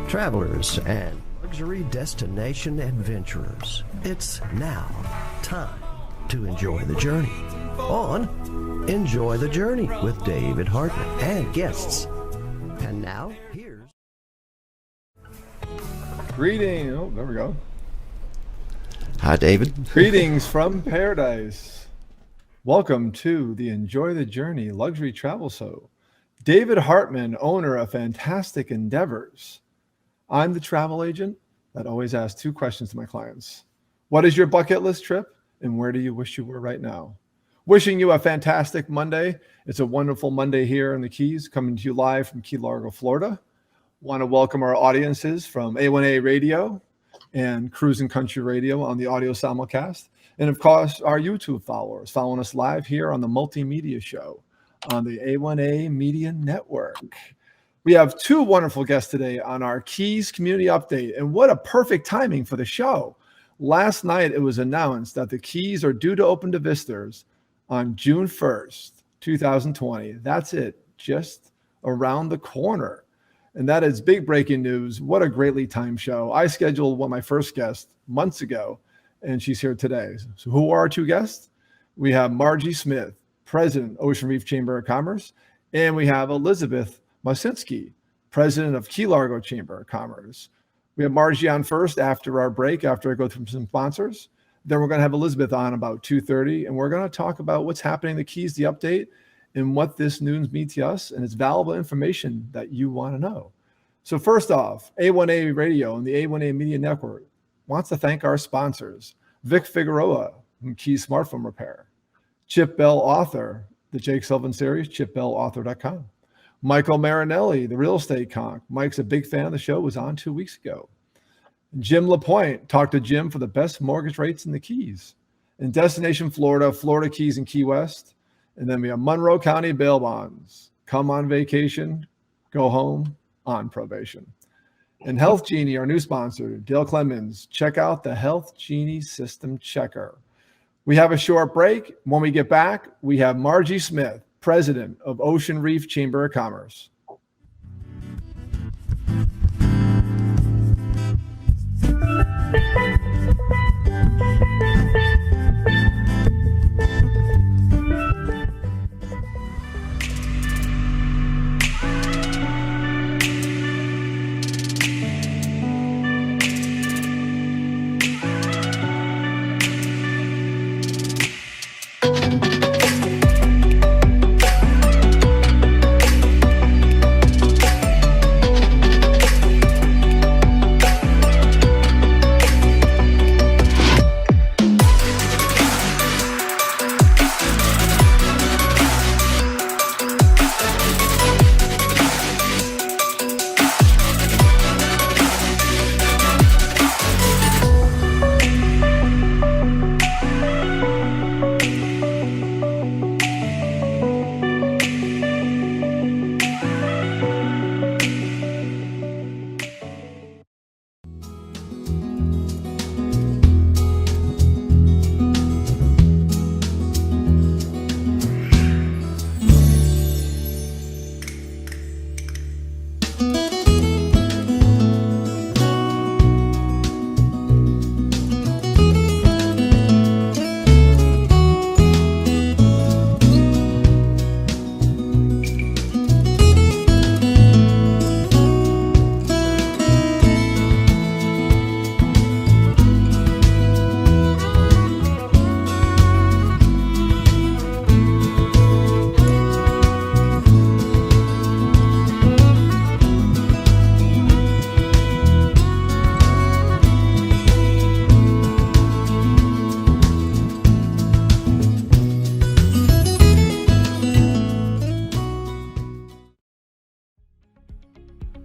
travelers, and luxury destination adventurers. It's now time to enjoy the journey on Enjoy the Journey with David Hartman and guests. And now, here's... Greetings. Oh, there we go. Hi, David. Greetings from paradise. Welcome to the Enjoy the Journey luxury travel show. David Hartman, owner of Fantastic Endeavors. I'm the travel agent that always asks two questions to my clients. What is your bucket list trip, and where do you wish you were right now? Wishing you a fantastic Monday. It's a wonderful Monday here in the Keys, coming to you live from Key Largo, Florida. Want to welcome our audiences from A1A Radio and Cruising Country Radio on the audio simulcast. And of course, our YouTube followers following us live here on the Multimedia Show on the A1A Media Network. We have two wonderful guests today on our Keys Community Update, and what a perfect timing for the show. Last night, it was announced that the Keys are due to open to visitors on June 1st, 2020. That's it, just around the corner. And that is big breaking news. What a greatly timed show. I scheduled my first guest months ago, and she's here today. So who are our two guests? We have Margie Smith, President, Ocean Reef Chamber of Commerce, and we have Elizabeth Mosinski, President of Key Largo Chamber of Commerce. We have Margie on first after our break, after I go through some sponsors. Then we're going to have Elizabeth on about 2:30, and we're going to talk about what's happening in the Keys, the update, and what this news means to us, and it's valuable information that you want to know. So first off, A1A Radio and the A1A Media Network wants to thank our sponsors, Vic Figueroa from Keys Smartphone Repair, Chip Bell Author, the Jake Sullivan series, chipbellauthor.com. Michael Marinelli, the real estate conch. Mike's a big fan of the show, was on 2 weeks ago. Jim LaPointe, talked to Jim for the best mortgage rates in the Keys. In Destination Florida, Florida Keys and Key West. And then we have Monroe County Bail Bonds. Come on vacation, go home on probation. And Health Genie, our new sponsor, Dale Clemens. Check out the Health Genie System Checker. We have a short break. When we get back, we have Margie Smith, President of Ocean Reef Chamber of Commerce.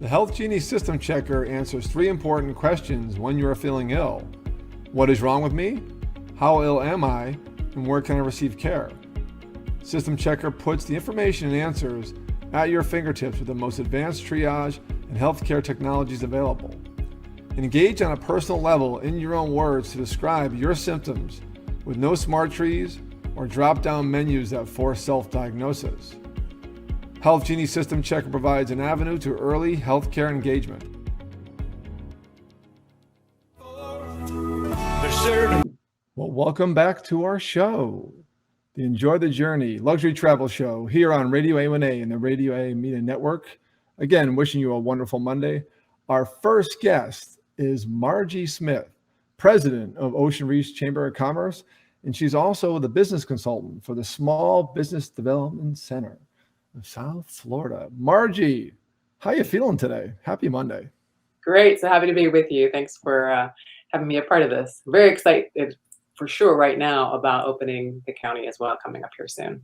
Health Genie System Checker answers 3 important questions when you are feeling ill. What is wrong with me? How ill am I? And where can I receive care? System Checker puts the information and answers at your fingertips with the most advanced triage and healthcare technologies available. Engage on a personal level in your own words to describe your symptoms with no smart trees or drop-down menus that force self-diagnosis. Health Genie System Checker provides an avenue to early healthcare engagement. welcome back to our show, the Enjoy the Journey Luxury Travel Show here on Radio A1A and the Radio A Media Network. Again, wishing you a wonderful Monday. Our first guest is Margie Smith, President of Ocean Reef Chamber of Commerce, and she's also the business consultant for the Small Business Development Center of South Florida. Margie, how you feeling today? Happy Monday. Great. So happy to be with you. Thanks for having me a part of this. Very excited for sure right now about opening the county as well, coming up here soon.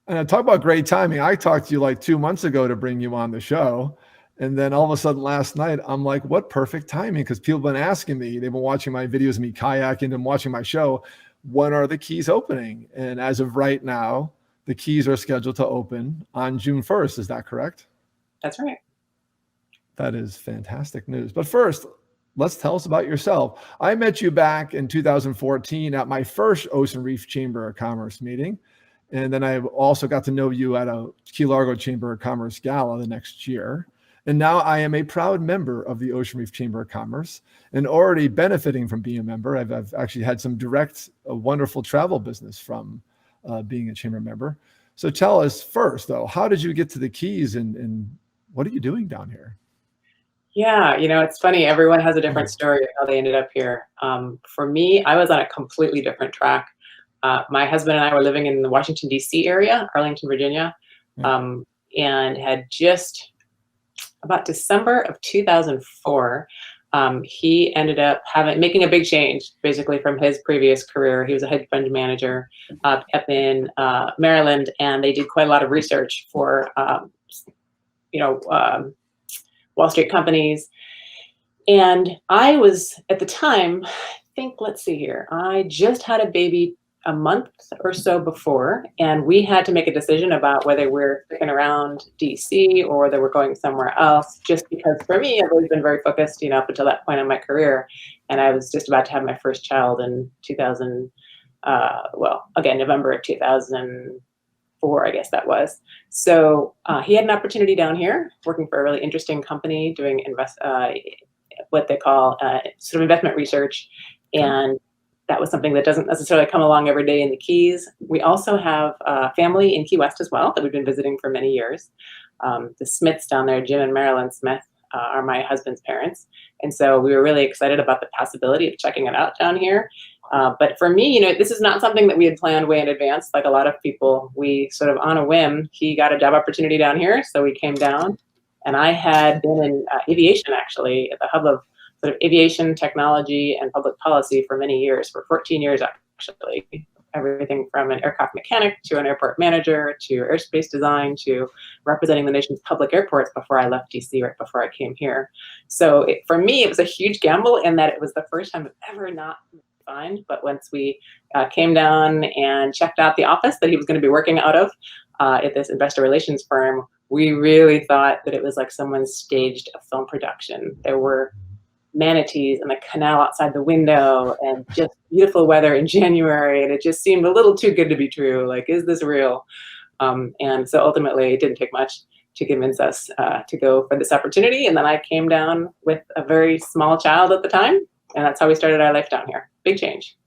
And talk about great timing. I talked to you like 2 months ago to bring you on the show. And then all of a sudden last night, I'm like, what perfect timing? Because people have been asking me, they've been watching my videos of me kayaking and watching my show. When are the keys opening? And as of right now, the keys are scheduled to open on June 1st. Is that correct? That's right. That is fantastic news. But first, let's tell us about yourself. I met you back in 2014 at my first Ocean Reef Chamber of Commerce meeting. And then I also got to know you at a Key Largo Chamber of Commerce gala the next year. And now I am a proud member of the Ocean Reef Chamber of Commerce and already benefiting from being a member. I've actually had some direct, wonderful travel business from being a chamber member. So tell us first, though, how did you get to the Keys and what are you doing down here? Yeah, it's funny. Everyone has a different story of how they ended up here. For me, I was on a completely different track. My husband and I were living in the Washington, D.C. area, Arlington, Virginia, and had just about December of 2004, he ended up making a big change, basically, from his previous career. He was a hedge fund manager up in Maryland, and they did quite a lot of research for, Wall Street companies. And I was, at the time, let's see here, I just had a baby a month or so before, and we had to make a decision about whether we're sticking around DC or whether we're going somewhere else, just because for me, I've always been very focused, up until that point in my career. And I was just about to have my first child in November of 2004, I guess that was. So he had an opportunity down here working for a really interesting company doing what they call sort of investment research. And that was something that doesn't necessarily come along every day in the Keys. We also have a family in Key West as well that we've been visiting for many years. The Smiths down there, Jim and Marilyn Smith, are my husband's parents. And so we were really excited about the possibility of checking it out down here. But for me, this is not something that we had planned way in advance. Like a lot of people, we sort of on a whim, he got a job opportunity down here. So we came down, and I had been in aviation, actually, at the hub of sort of aviation technology and public policy for many years, for 14 years, actually. Everything from an aircraft mechanic to an airport manager to airspace design to representing the nation's public airports before I left DC, right before I came here. So for me, it was a huge gamble in that it was the first time I've ever not signed. But once we came down and checked out the office that he was going to be working out of at this investor relations firm, we really thought that it was like someone staged a film production. There were manatees and the canal outside the window and just beautiful weather in January. And it just seemed a little too good to be true. Like, is this real? And so ultimately it didn't take much to convince us to go for this opportunity. And then I came down with a very small child at the time. And that's how we started our life down here. Big change.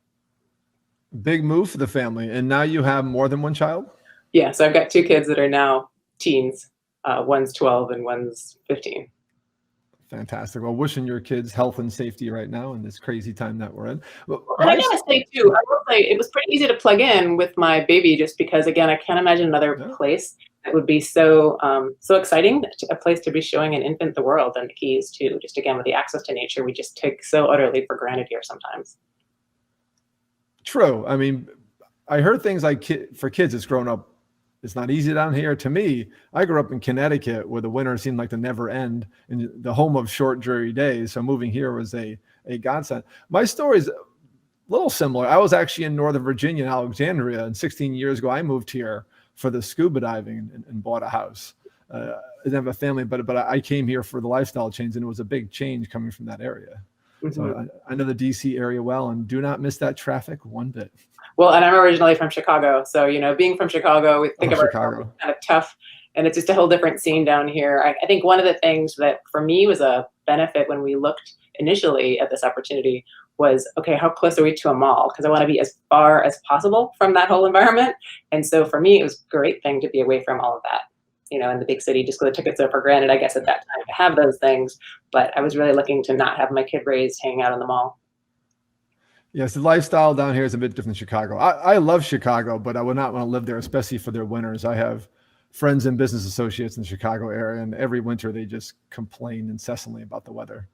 Big move for the family. And now you have more than one child? Yeah. So I've got two kids that are now teens. One's 12 and one's 15. Fantastic. Well, wishing your kids health and safety right now in this crazy time that we're in. And I gotta say too, I will say it was pretty easy to plug in with my baby, just because, again, I can't imagine another place that would be so exciting, a place to be showing an infant the world, and the Keys too. Just again, with the access to nature, we just take so utterly for granted here sometimes. True. I mean, I heard things like for kids, it's grown up. It's not easy down here. To me, I grew up in Connecticut where the winter seemed like to never end and the home of short, dreary days. So moving here was a godsend. My story is a little similar. I was actually in Northern Virginia in Alexandria, and 16 years ago, I moved here for the scuba diving and bought a house. I didn't have a family, but I came here for the lifestyle change, and it was a big change coming from that area. Mm-hmm. So I know the DC area well, and do not miss that traffic one bit. Well, and I'm originally from Chicago. So, being from Chicago, we think of Chicago kind of tough, and it's just a whole different scene down here. I think one of the things that for me was a benefit when we looked initially at this opportunity was, okay, how close are we to a mall? Because I want to be as far as possible from that whole environment. And so for me, it was a great thing to be away from all of that, in the big city, just because I took it so for granted, I guess, at that time to have those things. But I was really looking to not have my kid raised hanging out in the mall. Yes, the lifestyle down here is a bit different than Chicago. I love Chicago, but I would not want to live there, especially for their winters. I have friends and business associates in the Chicago area, and every winter they just complain incessantly about the weather.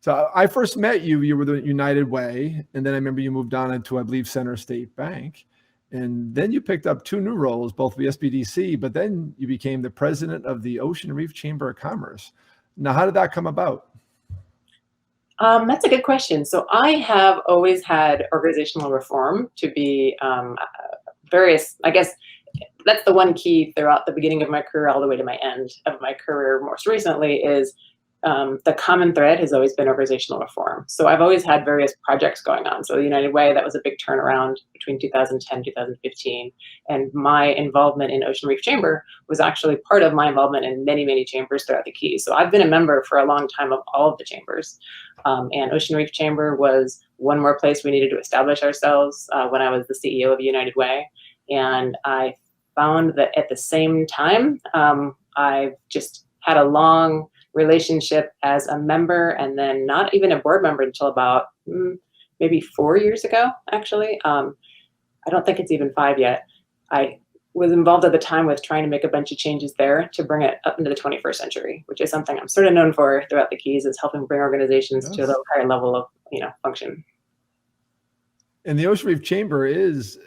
So I first met you, you were the United Way, and then I remember you moved on into, I believe, Center State Bank. And then you picked up two new roles, both with the SBDC, but then you became the president of the Ocean Reef Chamber of Commerce. Now, how did that come about? That's a good question. So I have always had organizational reform to be various, I guess, that's the one key throughout the beginning of my career all the way to my end of my career most recently is the common thread has always been organizational reform. So I've always had various projects going on. So the United Way, that was a big turnaround between 2010, 2015. And my involvement in Ocean Reef Chamber was actually part of my involvement in many, many chambers throughout the Keys. So I've been a member for a long time of all of the chambers. And Ocean Reef Chamber was one more place we needed to establish ourselves when I was the CEO of United Way. And I found that at the same time, I've just had a long relationship as a member and then not even a board member until about maybe 4 years ago, actually. I don't think it's even 5 yet. I was involved at the time with trying to make a bunch of changes there to bring it up into the 21st century, which is something I'm sort of known for throughout the Keys, is helping bring organizations to a little higher level of function. And the Ocean Reef Chamber is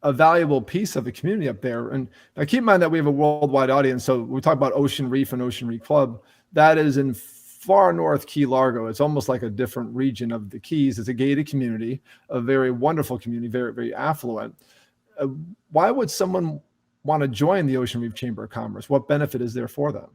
a valuable piece of the community up there. And now keep in mind that we have a worldwide audience. So we talk about Ocean Reef and Ocean Reef Club. That is in far north Key Largo. It's almost like a different region of the Keys. It's a gated community, a very wonderful community, very, very affluent. Why would someone want to join the Ocean Reef Chamber of Commerce? What benefit is there for them?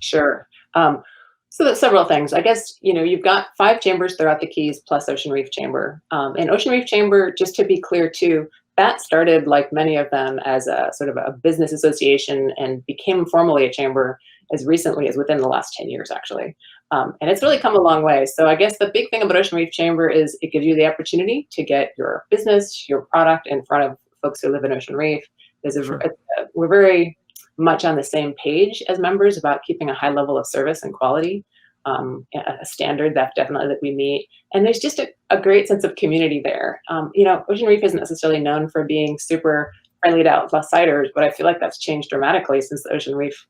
Sure. So there's several things. I guess, you've got 5 chambers throughout the Keys plus Ocean Reef Chamber. And Ocean Reef Chamber, just to be clear too, that started, like many of them, as a sort of a business association and became formally a chamber as recently as within the last 10 years, actually. And it's really come a long way. So I guess the big thing about Ocean Reef Chamber is it gives you the opportunity to get your business, your product in front of folks who live in Ocean Reef. We're very much on the same page as members about keeping a high level of service and quality, a standard that we meet. And there's just a great sense of community there. Ocean Reef isn't necessarily known for being super friendly to outsiders, but I feel like that's changed dramatically since the Ocean Reef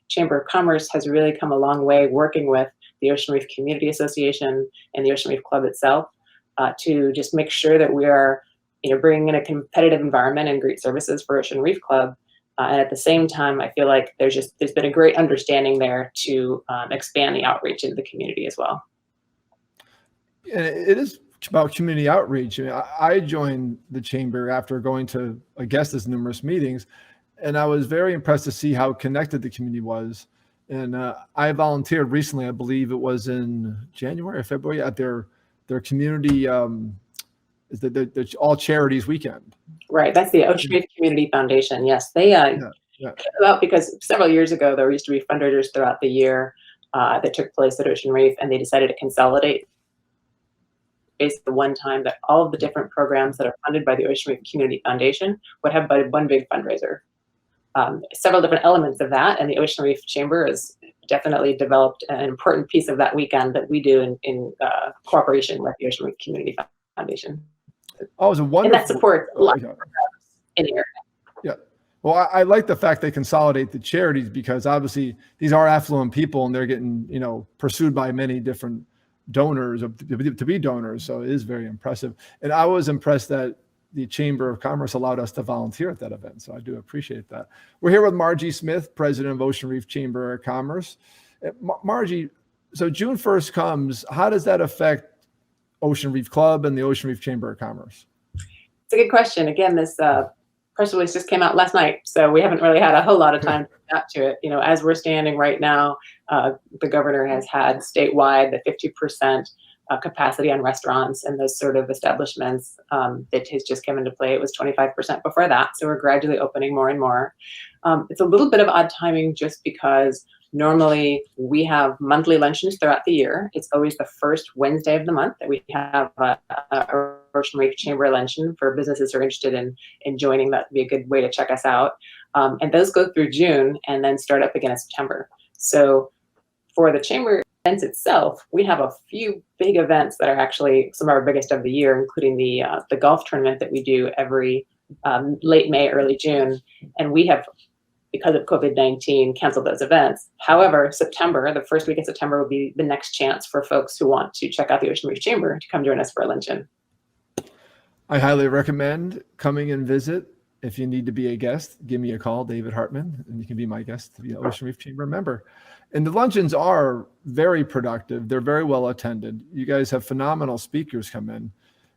Chamber of Commerce has really come a long way working with the Ocean Reef Community Association and the Ocean Reef Club itself to just make sure that we are bringing in a competitive environment and great services for Ocean Reef Club. And at the same time, I feel like there's been a great understanding there to expand the outreach into the community as well. And it is about community outreach. I joined the chamber after going to, I guess, there's numerous meetings, and I was very impressed to see how connected the community was. And I volunteered recently, I believe it was in January or February, at their community, the all charities weekend. Right, that's the Ocean Reef Community Foundation. Yes, they came about because several years ago there used to be fundraisers throughout the year that took place at Ocean Reef, and they decided to consolidate basically the one time that all of the different programs that are funded by the Ocean Reef Community Foundation would have one big fundraiser. Several different elements of that, and the Ocean Reef Chamber has definitely developed an important piece of that weekend that we do in cooperation with the Ocean Reef Community Foundation. Oh, it was a wonderful. And that supports a lot of programs in the area. Yeah. Well, I like the fact they consolidate the charities because obviously these are affluent people and they're getting, pursued by many different donors to be donors. So it is very impressive. And I was impressed that the Chamber of Commerce allowed us to volunteer at that event. So I do appreciate that. We're here with Margie Smith, President of Ocean Reef Chamber of Commerce. Margie, so June 1st comes, how does that affect Ocean Reef Club and the Ocean Reef Chamber of Commerce? It's a good question. Again, this press release just came out last night, so we haven't really had a whole lot of time to adapt to it. As we're standing right now, the governor has had statewide the 50% capacity on restaurants and those sort of establishments that has just come into play. It was 25% before that, so we're gradually opening more and more. It's a little bit of odd timing just because Normally, we have monthly luncheons throughout the year. It's always the first Wednesday of the month that we have a Ocean Reef Chamber luncheon for businesses who are interested in joining. That would be a good way to check us out. And those go through June and then start up again in September. So for the Chamber events itself, we have a few big events that are actually some of our biggest of the year, including the golf tournament that we do every late May, early June. And we have, because of COVID-19, canceled those events. However, September, the first week of September, will be the next chance for folks who want to check out the Ocean Reef Chamber to come join us for a luncheon. I highly recommend coming and visit. If you need to be a guest, give me a call, David Hartman, and you can be my guest to be an Ocean Reef Chamber member. And the luncheons are very productive. They're very well attended. You guys have phenomenal speakers come in.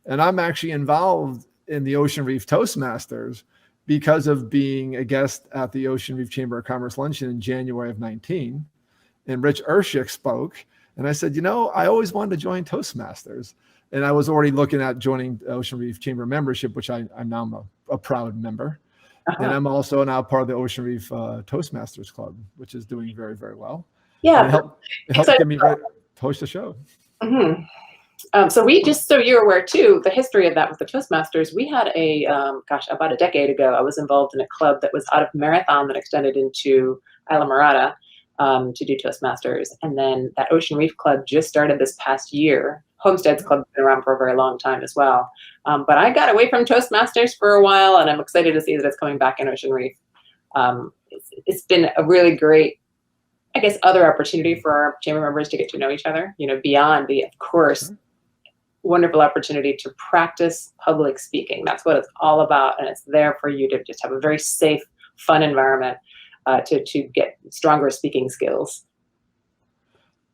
And I'm actually involved in the Ocean Reef Toastmasters because of being a guest at the Ocean Reef Chamber of Commerce luncheon in January of 19. And Rich Urshik spoke. And I said, I always wanted to join Toastmasters. And I was already looking at joining Ocean Reef Chamber membership, which I'm now a proud member. Uh-huh. And I'm also now part of the Ocean Reef Toastmasters Club, which is doing very, very well. Yeah. It helped get me ready to host the show. Mm-hmm. So we, just so you're aware too, the history of that with the Toastmasters, we had about a decade ago, I was involved in a club that was out of Marathon that extended into Islamorada to do Toastmasters. And then that Ocean Reef Club just started this past year. Homesteads Club has been around for a very long time as well. But I got away from Toastmasters for a while, and I'm excited to see that it's coming back in Ocean Reef. It's been a really great, I guess, other opportunity for our chamber members to get to know each other, beyond the, of course, wonderful opportunity to practice public speaking. That's what it's all about, and it's there for you to just have a very safe, fun environment to get stronger speaking skills.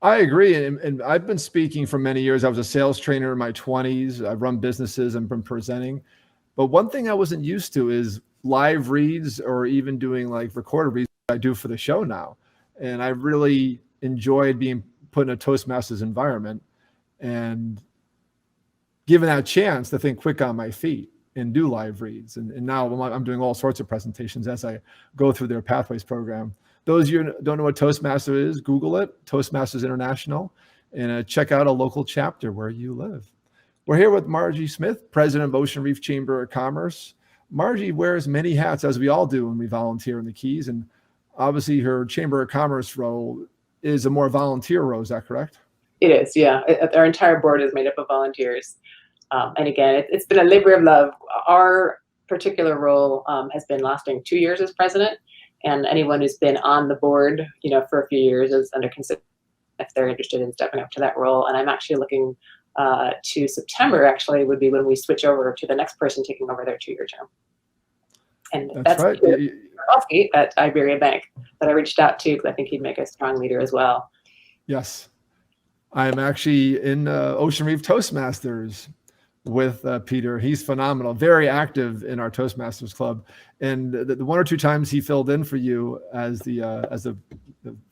I agree. And I've been speaking for many years. I was a sales trainer in my 20s. I've run businesses and been presenting. But one thing I wasn't used to is live reads or even doing like recorded reads I do for the show now. And I really enjoyed being put in a Toastmasters environment and given that chance to think quick on my feet and do live reads. And now I'm doing all sorts of presentations as I go through their Pathways program. Those of you who don't know what Toastmaster is, Google it, Toastmasters International, and check out a local chapter where you live. We're here with Margie Smith, President of Ocean Reef Chamber of Commerce. Margie wears many hats, as we all do when we volunteer in the Keys, and obviously her Chamber of Commerce role is a more volunteer role, is that correct? It is, yeah. Our entire board is made up of volunteers. And again, it's been a labor of love. Our particular role has been lasting 2 years as president. And anyone who's been on the board, for a few years is under consideration if they're interested in stepping up to that role. And I'm actually looking to September, actually, would be when we switch over to the next person taking over their 2-year term. And that's right. At Iberia Bank that I reached out to because I think he'd make a strong leader as well. Yes. I'm actually in Ocean Reef Toastmasters with Peter. He's phenomenal, very active in our Toastmasters Club. And the one or two times he filled in for you as the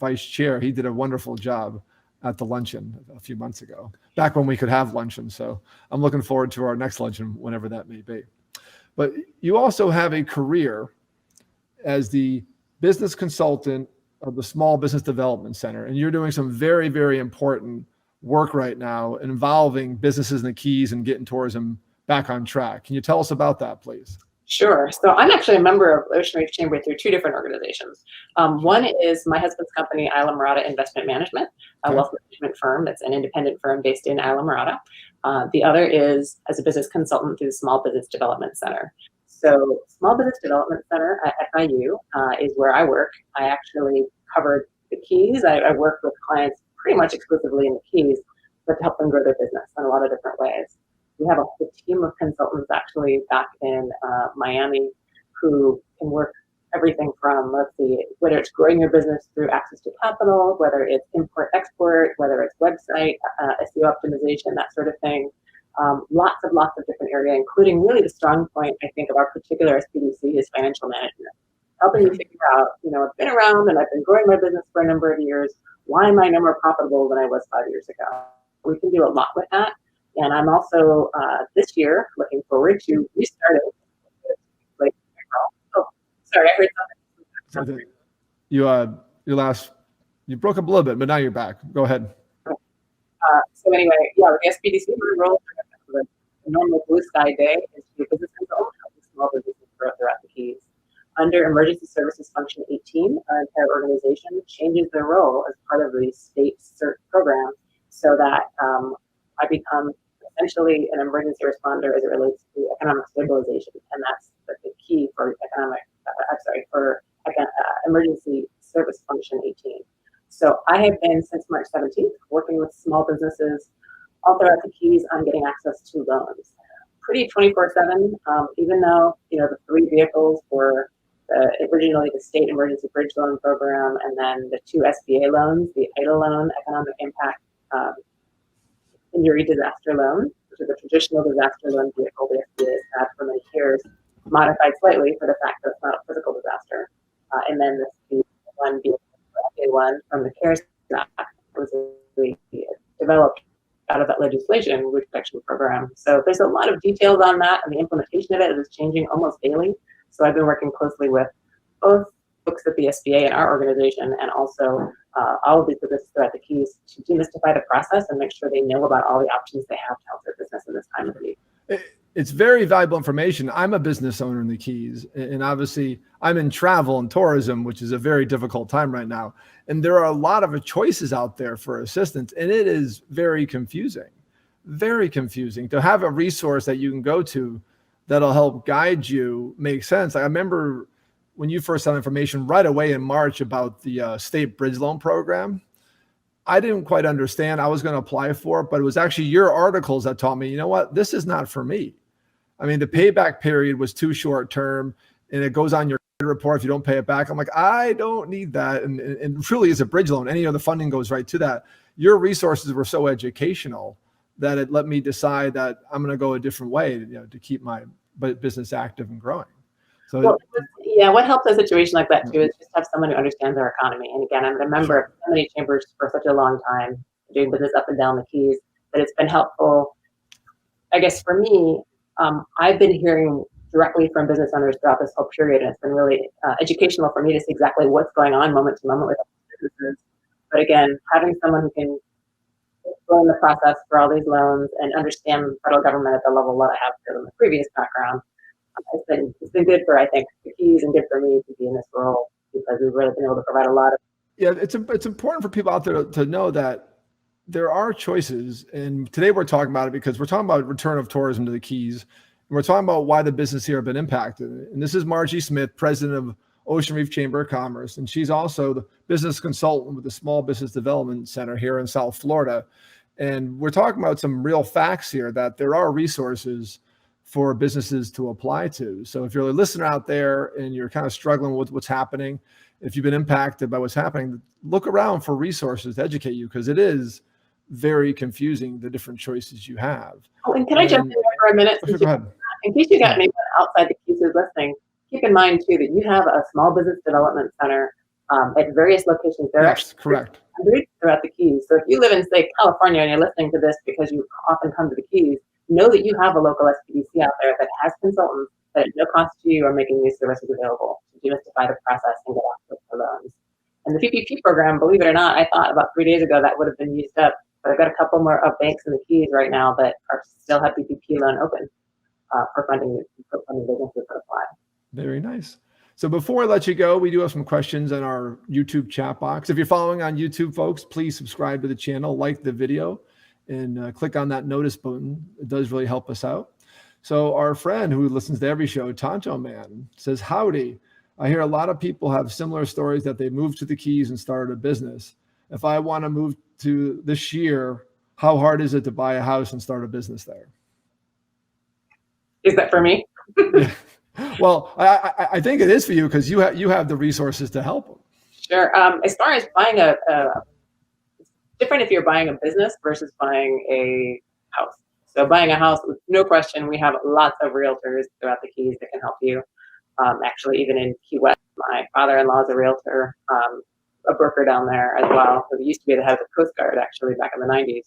vice chair, he did a wonderful job at the luncheon a few months ago, back when we could have luncheon. So I'm looking forward to our next luncheon, whenever that may be. But you also have a career as the business consultant of the Small Business Development Center. And you're doing some very, very important work right now involving businesses in the Keys and getting tourism back on track. Can you tell us about that, please? Sure. So I'm actually a member of Ocean Reef Chamber through 2 different organizations. One is my husband's company, Islamorada Investment Management, a wealth management firm that's an independent firm based in Islamorada. The other is as a business consultant through the Small Business Development Center. So Small Business Development Center at FIU is where I work. I actually covered the Keys. I work with clients pretty much exclusively in the Keys, but to help them grow their business in a lot of different ways. We have a whole team of consultants actually back in Miami who can work everything from, let's see, whether it's growing your business through access to capital, whether it's import-export, whether it's website, SEO optimization, that sort of thing. Lots of different areas, including really the strong point, I think, of our particular SPDC is financial management. Helping you figure out, I've been around and I've been growing my business for a number of years. Why am I no more profitable than I was 5 years ago? We can do a lot with that. And I'm also, this year, looking forward to restarting. Oh, sorry, I heard something. Your last You broke up a little bit, but now you're back. Go ahead. So anyway, with the SBDC, my role for a normal blue sky day is to be a business consultant helping small businesses grow throughout the Keys. Under Emergency Services Function 18, our entire organization changes their role as part of the state CERT program so that I become essentially an emergency responder as it relates to economic stabilization, and that's the key for Emergency Service Function 18. So I have been since March 17th working with small businesses all throughout the Keys on getting access to loans. Pretty 24/7, even though the 3 vehicles were originally the state emergency bridge loan program, and then the 2 SBA loans, the EIDL loan, economic impact injury disaster loan, which is a traditional disaster loan vehicle the SBA has had for many years, modified slightly for the fact that it's not a physical disaster. And then the one vehicle, A1 from the CARES Act, was developed out of that legislation, Reef Protection Program. So there's a lot of details on that, and the implementation of it is changing almost daily. So I've been working closely with both folks at the SBA and our organization, and also all of these businesses throughout the Keys to demystify the process and make sure they know about all the options they have to help their business in this time of need. It's very valuable information. I'm a business owner in the Keys, and obviously I'm in travel and tourism, which is a very difficult time right now. And there are a lot of choices out there for assistance, and it is very confusing to have a resource that you can go to that'll help guide you make sense. I remember when you first had information right away in March about the state bridge loan program. I didn't quite understand. I was going to apply for it, but it was actually your articles that taught me, you know what, this is not for me. I mean, the payback period was too short term, and it goes on your report if you don't pay it back. I'm like, I don't need that. And truly, as a bridge loan, any other funding goes right to that. Your resources were so educational that it let me decide that I'm going to go a different way, to keep my business active and growing. So, what helps a situation like that too is just have someone who understands our economy. And again, I'm a member of so many chambers for such a long time, doing business up and down the Keys, that it's been helpful. I guess for me, I've been hearing directly from business owners throughout this whole period, and it's been really educational for me to see exactly what's going on moment to moment with businesses. But again, having someone who can go in the process for all these loans and understand the federal government at the level that I have in the previous background, it's been good for, I think, the Keys, and good for me to be in this role, because we've really been able to provide a lot of. Yeah, it's important for people out there to know that there are choices. And today we're talking about it because we're talking about return of tourism to the Keys. And we're talking about why the business here have been impacted. And this is Margie Smith, President of Ocean Reef Chamber of Commerce. And she's also the business consultant with the Small Business Development Center here in South Florida. And we're talking about some real facts here, that there are resources for businesses to apply to. So if you're a listener out there and you're kind of struggling with what's happening, if you've been impacted by what's happening, look around for resources to educate you, because it is very confusing, the different choices you have. Oh, and can I jump in there for a minute? Sure, go ahead. In case you got anyone outside the Keys who's listening, keep in mind too that you have a small business development center at various locations. There are correct. Hundreds throughout the Keys. So if you live in, say, California, and you're listening to this because you often come to the Keys, know that you have a local SPDC out there that has consultants that at no cost to you are making these services available to demystify the process and get access to loans. And the PPP program, believe it or not, I thought about 3 days ago that would have been used up, but I've got a couple more of banks in the Keys right now that still have PPP loan open for funding businesses that apply. Very nice. So before I let you go, we do have some questions in our YouTube chat box. If you're following on YouTube, folks, please subscribe to the channel, like the video, and click on that notice button. It does really help us out. So our friend who listens to every show, Tonto Man, says, howdy. I hear a lot of people have similar stories that they moved to the Keys and started a business. If I want to move to this year, how hard is it to buy a house and start a business there? Is that for me? Yeah. Well, I think it is for you, because you have the resources to help them. Sure. As far as buying it's different if you're buying a business versus buying a house. So buying a house, no question, we have lots of realtors throughout the Keys that can help you. Actually, even in Key West, my father-in-law is a realtor, a broker down there as well. So he used to be the head of the Coast Guard, actually, back in the 90s.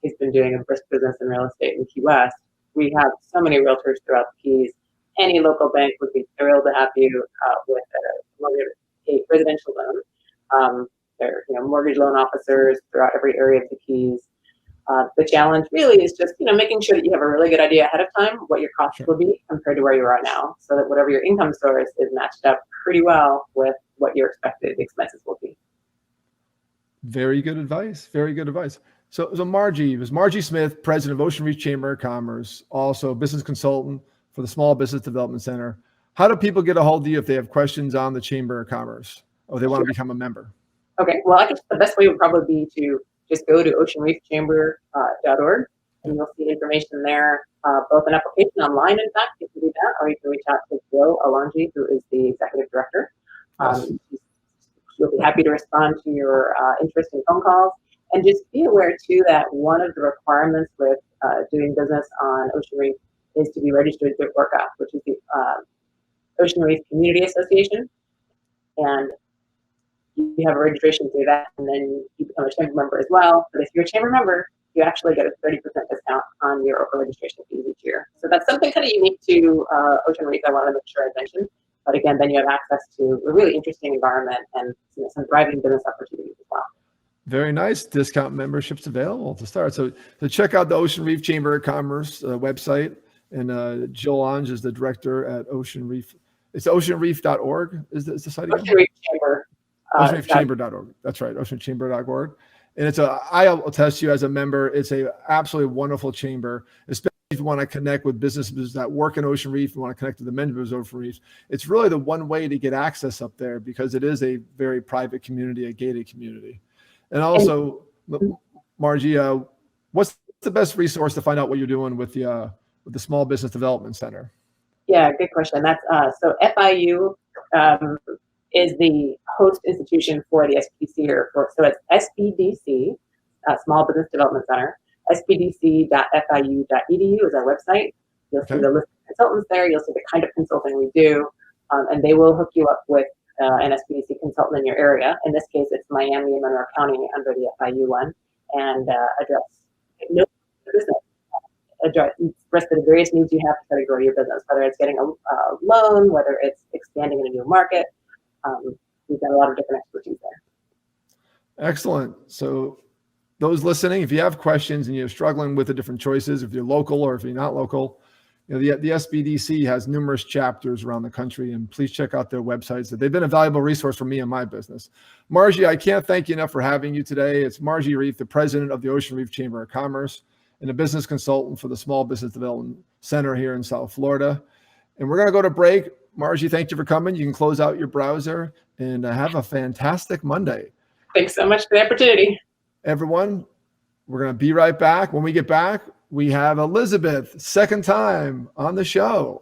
He's been doing a brisk business in real estate in Key West. We have so many realtors throughout the Keys. Any local bank would be thrilled to have you with a residential loan. They're mortgage loan officers throughout every area of the Keys. The challenge really is just, making sure that you have a really good idea ahead of time what your costs will be compared to where you are now, so that whatever your income source is matched up pretty well with what your expected expenses will be. Very good advice. Very good advice. So Margie was Margie Smith, President of Ocean Reef Chamber of Commerce, also business consultant for the Small Business Development Center. How do people get a hold of you if they have questions on the Chamber of Commerce or they want to become a member? Okay, well, I guess the best way would probably be to just go to oceanreefchamber.org, and you'll see information there, both an application online, in fact, you can do that, or you can reach out to Jill Alonji, who is the executive director. Yes. She'll be happy to respond to your interest in phone calls. And just be aware, too, that one of the requirements with doing business on Ocean Reef is to be registered through ORCA, which is the Ocean Reef Community Association. And you have a registration through that, and then you become a chamber member as well. But if you're a chamber member, you actually get a 30% discount on your ORCA registration fees each year. So that's something kind of unique to Ocean Reef I want to make sure I mention. But again, then you have access to a really interesting environment and some thriving business opportunities as well. Very nice. Discount memberships available to start. So check out the Ocean Reef Chamber of Commerce website. And Jill Lange is the director at Ocean Reef. It's oceanreef.org is the site again? Ocean Reef Chamber. Oceanreefchamber.org. That's right, oceanchamber.org. And I'll attest to you as a member, it's a absolutely wonderful chamber, especially if you want to connect with businesses that work in Ocean Reef and want to connect to the members of Ocean Reef. It's really the one way to get access up there because it is a very private community, a gated community. And also, Margie, what's the best resource to find out what you're doing with the Small Business Development Center? Yeah, good question. That's so FIU is the host institution for the SBDC here. So it's SBDC, Small Business Development Center. SBDC.fiu.edu is our website. You'll see the list of consultants there. You'll see the kind of consulting we do, and they will hook you up with an SBDC consultant in your area. In this case, it's Miami and Monroe County under the FIU one, and address the various needs you have to try to grow your business, whether it's getting a loan, whether it's expanding in a new market. We've got a lot of different expertise there. Excellent. So those listening, if you have questions and you're struggling with the different choices, if you're local or if you're not local, the SBDC has numerous chapters around the country, and please check out their websites. They've been a valuable resource for me and my business. Margie, I can't thank you enough for having you today. It's Margie Reef, the president of the Ocean Reef Chamber of Commerce and a business consultant for the Small Business Development Center here in South Florida. And we're going to go to break. Margie, thank you for coming. You can close out your browser and have a fantastic Monday. Thanks so much for the opportunity. Everyone, we're going to be right back. When we get back, we have Elizabeth, second time on the show.